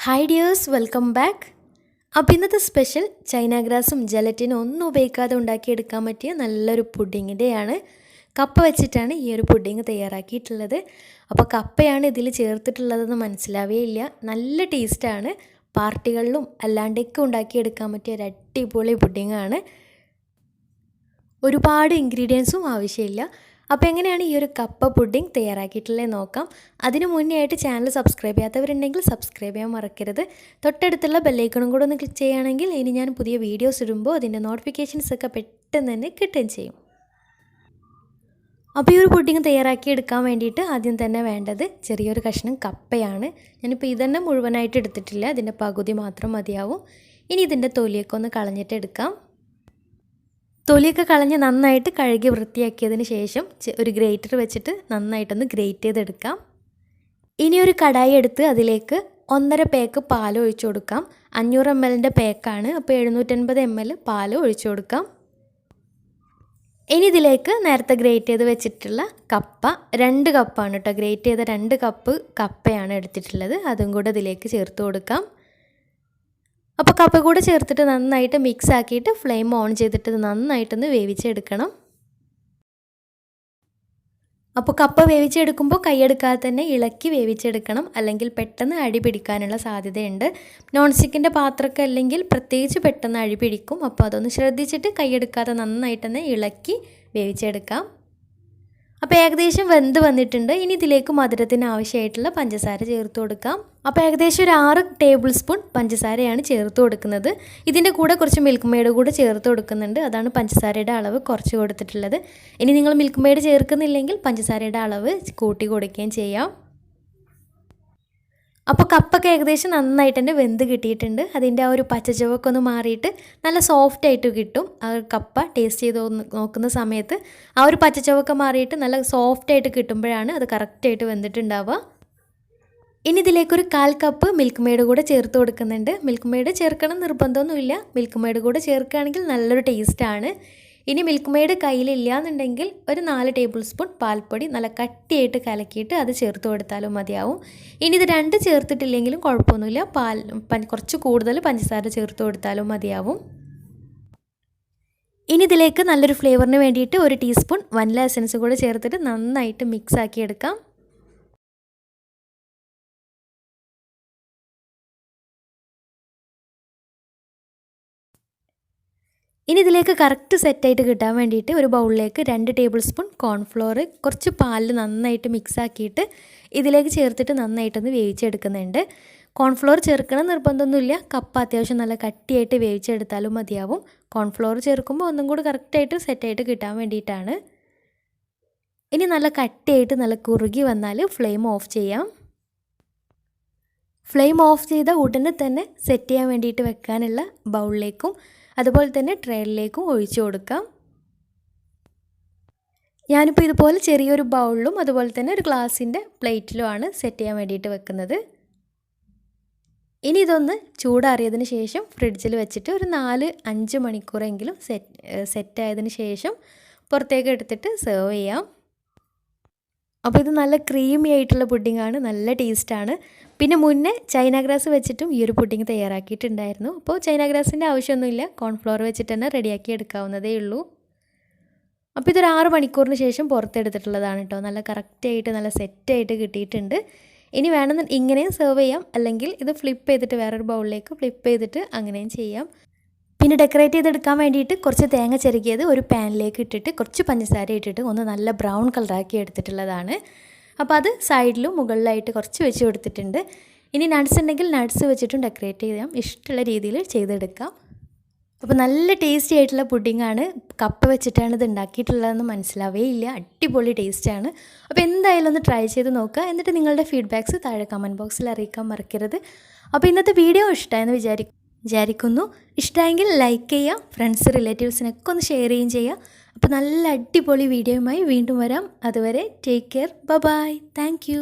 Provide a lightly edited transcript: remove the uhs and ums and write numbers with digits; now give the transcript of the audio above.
Hi dears, welcome back. അപ്പോൾ ഇന്നത്തെ special China ഗ്രാസും ജലറ്റിനും ഒന്നും ഉപയോഗിക്കാതെ ഉണ്ടാക്കിയെടുക്കാൻ പറ്റിയ നല്ലൊരു പുഡിങ്ങിൻ്റെയാണ്. കപ്പ വെച്ചിട്ടാണ് ഈ ഒരു പുഡിങ് തയ്യാറാക്കിയിട്ടുള്ളത്. അപ്പോൾ കപ്പയാണ് ഇതിൽ ചേർത്തിട്ടുള്ളതെന്ന് മനസ്സിലാവേ ഇല്ല. നല്ല ടേസ്റ്റാണ്. പാർട്ടികളിലും അല്ലാണ്ടൊക്കെ ഉണ്ടാക്കിയെടുക്കാൻ പറ്റിയ ഒരു അടിപൊളി പുഡിങ്ങാണ്. ഒരുപാട് ഇൻഗ്രീഡിയൻസും ആവശ്യമില്ല. അപ്പോൾ എങ്ങനെയാണ് ഈ ഒരു കപ്പ പുഡിംഗ് തയ്യാറാക്കിയിട്ടുള്ളത് നോക്കാം. അതിന് മുന്നേ ആയിട്ട് ചാനൽ സബ്സ്ക്രൈബ് ചെയ്യാത്തവരുണ്ടെങ്കിൽ സബ്സ്ക്രൈബ് ചെയ്യാൻ മറക്കരുത്. തൊട്ടടുത്തുള്ള ബെല്ലൈക്കണും കൂടെ ഒന്ന് ക്ലിക്ക് ചെയ്യുകയാണെങ്കിൽ ഇനി ഞാൻ പുതിയ വീഡിയോസ് ഇടുമ്പോൾ അതിൻ്റെ നോട്ടിഫിക്കേഷൻസ് ഒക്കെ പെട്ടെന്ന് തന്നെ കിട്ടുകയും ചെയ്യും. അപ്പോൾ ഈ ഒരു പുഡിംഗ് തയ്യാറാക്കിയെടുക്കാൻ വേണ്ടിയിട്ട് ആദ്യം തന്നെ വേണ്ടത് ചെറിയൊരു കഷ്ണം കപ്പയാണ്. ഞാനിപ്പോൾ ഇതന്നെ മുഴുവനായിട്ട് എടുത്തിട്ടില്ല, ഇതിൻ്റെ പകുതി മാത്രം മതിയാവും. ഇനി ഇതിൻ്റെ തൊലിയൊക്കെ ഒന്ന് കളഞ്ഞിട്ട് എടുക്കാം. തൊലിയൊക്കെ കളഞ്ഞ് നന്നായിട്ട് കഴുകി വൃത്തിയാക്കിയതിന് ശേഷം ഒരു ഗ്രേറ്റർ വെച്ചിട്ട് നന്നായിട്ടൊന്ന് ഗ്രേറ്റ് ചെയ്തെടുക്കാം. ഇനി ഒരു കടായി എടുത്ത് അതിലേക്ക് 1.5 പാക്ക് പാൽ ഒഴിച്ചു കൊടുക്കാം. 500 ml പാക്കാണ്, അപ്പോൾ 750 ml പാൽ ഒഴിച്ചു കൊടുക്കാം. ഇനി ഇതിലേക്ക് നേരത്തെ ഗ്രേറ്റ് ചെയ്ത് വെച്ചിട്ടുള്ള കപ്പ 2 കപ്പാണ് കേട്ടോ. ഗ്രേറ്റ് ചെയ്ത 2 കപ്പ് കപ്പയാണ് എടുത്തിട്ടുള്ളത്. അതും കൂടെ ഇതിലേക്ക് ചേർത്ത് കൊടുക്കാം. അപ്പോൾ കപ്പ കൂടെ ചേർത്തിട്ട് നന്നായിട്ട് മിക്സ് ആക്കിയിട്ട് ഫ്ലെയിം ഓൺ ചെയ്തിട്ട് നന്നായിട്ടൊന്ന് വേവിച്ചെടുക്കണം. അപ്പോൾ കപ്പ വേവിച്ചെടുക്കുമ്പോൾ കൈയെടുക്കാതെ തന്നെ ഇളക്കി വേവിച്ചെടുക്കണം, അല്ലെങ്കിൽ പെട്ടെന്ന് അടി പിടിക്കാനുള്ള സാധ്യതയുണ്ട്. നോൺ സ്റ്റിക്കിൻ്റെ പാത്രമൊക്കെ അല്ലെങ്കിൽ പ്രത്യേകിച്ച് പെട്ടെന്ന് അടി പിടിക്കും. അപ്പോൾ അതൊന്ന് ശ്രദ്ധിച്ചിട്ട് കൈയെടുക്കാതെ നന്നായിട്ടൊന്ന് ഇളക്കി വേവിച്ചെടുക്കാം. അപ്പോൾ ഏകദേശം വെന്ത് വന്നിട്ടുണ്ട്. ഇനി ഇതിലേക്ക് മധുരത്തിന് ആവശ്യമായിട്ടുള്ള പഞ്ചസാര ചേർത്ത് കൊടുക്കാം. അപ്പോൾ ഏകദേശം ഒരു 6 ടേബിൾ സ്പൂൺ പഞ്ചസാരയാണ് ചേർത്ത് കൊടുക്കുന്നത്. ഇതിൻ്റെ കൂടെ കുറച്ച് മിൽക്ക് മെയ്ഡ് കൂടെ ചേർത്ത് കൊടുക്കുന്നുണ്ട്. അതാണ് പഞ്ചസാരയുടെ അളവ് കുറച്ച് കൊടുത്തിട്ടുള്ളത്. ഇനി നിങ്ങൾ മിൽക്ക് മെയ്ഡ് ചേർക്കുന്നില്ലെങ്കിൽ പഞ്ചസാരയുടെ അളവ് കൂട്ടി കൊടുക്കുകയും ചെയ്യാം. അപ്പോൾ കപ്പൊക്കെ ഏകദേശം നന്നായിട്ട് തന്നെ വെന്ത് കിട്ടിയിട്ടുണ്ട്. അതിൻ്റെ ആ ഒരു പച്ചച്ചുവൊക്കെ ഒന്ന് മാറിയിട്ട് നല്ല സോഫ്റ്റായിട്ട് കിട്ടും. ആ കപ്പ ടേസ്റ്റ് ചെയ്ത് നോക്കുന്ന സമയത്ത് ആ ഒരു പച്ചച്ചുവൊക്കെ മാറിയിട്ട് നല്ല സോഫ്റ്റായിട്ട് കിട്ടുമ്പോഴാണ് അത് കറക്റ്റായിട്ട് വെന്തിട്ടുണ്ടാവുക. ഇനി ഇതിലേക്കൊരു 1/4 കപ്പ് മിൽക്ക് മെയ്ഡ് കൂടെ ചേർത്ത് കൊടുക്കുന്നുണ്ട്. മിൽക്ക് മെയ്ഡ് ചേർക്കണം നിർബന്ധമൊന്നുമില്ല. മിൽക്ക് മെയ്ഡ് കൂടെ ചേർക്കുകയാണെങ്കിൽ നല്ലൊരു ടേസ്റ്റാണ്. ഇനി മിൽക്ക് മെയ്ഡ് കയ്യിലില്ല എന്നുണ്ടെങ്കിൽ ഒരു 4 ടേബിൾ സ്പൂൺ പാൽപ്പൊടി നല്ല കട്ടിയായിട്ട് കലക്കിയിട്ട് അത് ചേർത്ത് കൊടുത്താലും മതിയാവും. ഇനി ഇത് 2 ചേർത്തിട്ടില്ലെങ്കിലും കുഴപ്പമൊന്നുമില്ല. കുറച്ച് കൂടുതൽ പഞ്ചസാര ചേർത്ത് കൊടുത്താലും മതിയാവും. ഇനി ഇതിലേക്ക് നല്ലൊരു ഫ്ലേവറിന് വേണ്ടിയിട്ട് 1 ടീസ്പൂൺ വനില എസൻസ് കൂടെ ചേർത്തിട്ട് നന്നായിട്ട് മിക്സ് ആക്കിയെടുക്കാം. ഇനി ഇതിലേക്ക് കറക്റ്റ് സെറ്റായിട്ട് കിട്ടാൻ വേണ്ടിയിട്ട് ഒരു ബൗളിലേക്ക് 2 ടേബിൾ സ്പൂൺ കോൺഫ്ലോർ കുറച്ച് പാലിൽ നന്നായിട്ട് മിക്സ് ആക്കിയിട്ട് ഇതിലേക്ക് ചേർത്തിട്ട് നന്നായിട്ടൊന്ന് വേവിച്ചെടുക്കുന്നുണ്ട്. കോൺഫ്ലോർ ചേർക്കണം നിർബന്ധമൊന്നുമില്ല. കപ്പ അത്യാവശ്യം നല്ല കട്ടിയായിട്ട് വേവിച്ചെടുത്താലും മതിയാവും. കോൺഫ്ലോർ ചേർക്കുമ്പോൾ ഒന്നും കൂടി കറക്റ്റായിട്ട് സെറ്റായിട്ട് കിട്ടാൻ വേണ്ടിയിട്ടാണ്. ഇനി നല്ല കട്ടിയായിട്ട് നല്ല കുറുകി വന്നാൽ ഫ്ലെയിം ഓഫ് ചെയ്യാം. ഫ്ലെയിം ഓഫ് ചെയ്ത ഉടനെ തന്നെ സെറ്റ് ചെയ്യാൻ വേണ്ടിയിട്ട് വെക്കാനുള്ള ബൗളിലേക്കും അതുപോലെ തന്നെ ട്രേയിലേക്കും ഒഴിച്ചു കൊടുക്കാം. ഞാനിപ്പോൾ ഇതുപോലെ ചെറിയൊരു ബൗളിലും അതുപോലെ തന്നെ ഒരു ഗ്ലാസിൻ്റെ പ്ലേറ്റിലുമാണ് സെറ്റ് ചെയ്യാൻ വേണ്ടിയിട്ട് വെക്കുന്നത്. ഇനി ഇതൊന്ന് ചൂടാറിയതിന് ശേഷം ഫ്രിഡ്ജിൽ വെച്ചിട്ട് ഒരു 4-5 മണിക്കൂറെങ്കിലും സെറ്റായതിന് ശേഷം പുറത്തേക്ക് എടുത്തിട്ട് സെർവ് ചെയ്യാം. അപ്പോൾ ഇത് നല്ല ക്രീമി ആയിട്ടുള്ള പുഡിങ്ങാണ്, നല്ല ടേസ്റ്റാണ്. പിന്നെ മുന്നേ ചൈന ഗ്രാസ് വെച്ചിട്ടും ഈ ഒരു പുഡിങ് തയ്യാറാക്കിയിട്ടുണ്ടായിരുന്നു. അപ്പോൾ ചൈന ഗ്രാസിൻ്റെ ആവശ്യമൊന്നുമില്ല, കോൺഫ്ലോർ വെച്ചിട്ട് തന്നെ റെഡിയാക്കി എടുക്കാവുന്നതേ ഉള്ളൂ. അപ്പോൾ ഇതൊരു 6 മണിക്കൂറിന് ശേഷം പുറത്തെടുത്തിട്ടുള്ളതാണ് കേട്ടോ. നല്ല കറക്റ്റായിട്ട് നല്ല സെറ്റായിട്ട് കിട്ടിയിട്ടുണ്ട്. ഇനി വേണമെന്ന് ഇങ്ങനെയും സെർവ് ചെയ്യാം, അല്ലെങ്കിൽ ഇത് ഫ്ലിപ്പ് ചെയ്തിട്ട് വേറൊരു ബൗളിലേക്ക് ഫ്ലിപ്പ് ചെയ്തിട്ട് അങ്ങനെയും ചെയ്യാം. പിന്നെ ഡെക്കറേറ്റ് ചെയ്തെടുക്കാൻ വേണ്ടിയിട്ട് കുറച്ച് തേങ്ങ ചിരകിയത് ഒരു പാനിലേക്ക് ഇട്ടിട്ട് കുറച്ച് പഞ്ചസാര ഇട്ടിട്ട് ഒന്ന് നല്ല ബ്രൗൺ കളറാക്കി എടുത്തിട്ടുള്ളതാണ്. അപ്പോൾ അത് സൈഡിലും മുകളിലായിട്ട് കുറച്ച് വെച്ച് കൊടുത്തിട്ടുണ്ട്. ഇനി നട്ട്സ് ഉണ്ടെങ്കിൽ നട്ട്സ് വെച്ചിട്ടും ഡെക്കറേറ്റ് ചെയ്യാം. ഇഷ്ടമുള്ള രീതിയിൽ ചെയ്തെടുക്കാം. അപ്പോൾ നല്ല ടേസ്റ്റി ആയിട്ടുള്ള പുഡിങ്ങാണ്. കപ്പ വെച്ചിട്ടാണ് ഇത് ഉണ്ടാക്കിയിട്ടുള്ളതെന്ന് മനസ്സിലാവേ ഇല്ല. അടിപൊളി ടേസ്റ്റാണ്. അപ്പോൾ എന്തായാലും ഒന്ന് ട്രൈ ചെയ്ത് നോക്കുക. എന്നിട്ട് നിങ്ങളുടെ ഫീഡ്ബാക്ക്സ് താഴെ കമൻറ്റ് ബോക്സിൽ അറിയിക്കാൻ മറക്കരുത്. അപ്പോൾ ഇന്നത്തെ വീഡിയോ ഇഷ്ടമായെന്ന് വിചാരിക്കുന്നു. ഇഷ്ടമായെങ്കിൽ ലൈക്ക് ചെയ്യുക, ഫ്രണ്ട്സ് റിലേറ്റീവ്സിനൊക്കെ ഒന്ന് ഷെയർ ചെയ്യുകയും ചെയ്യുക. അപ്പോൾ നല്ല അടിപൊളി വീഡിയോയുമായി വീണ്ടും വരാം. അതുവരെ take care, bye, thank U.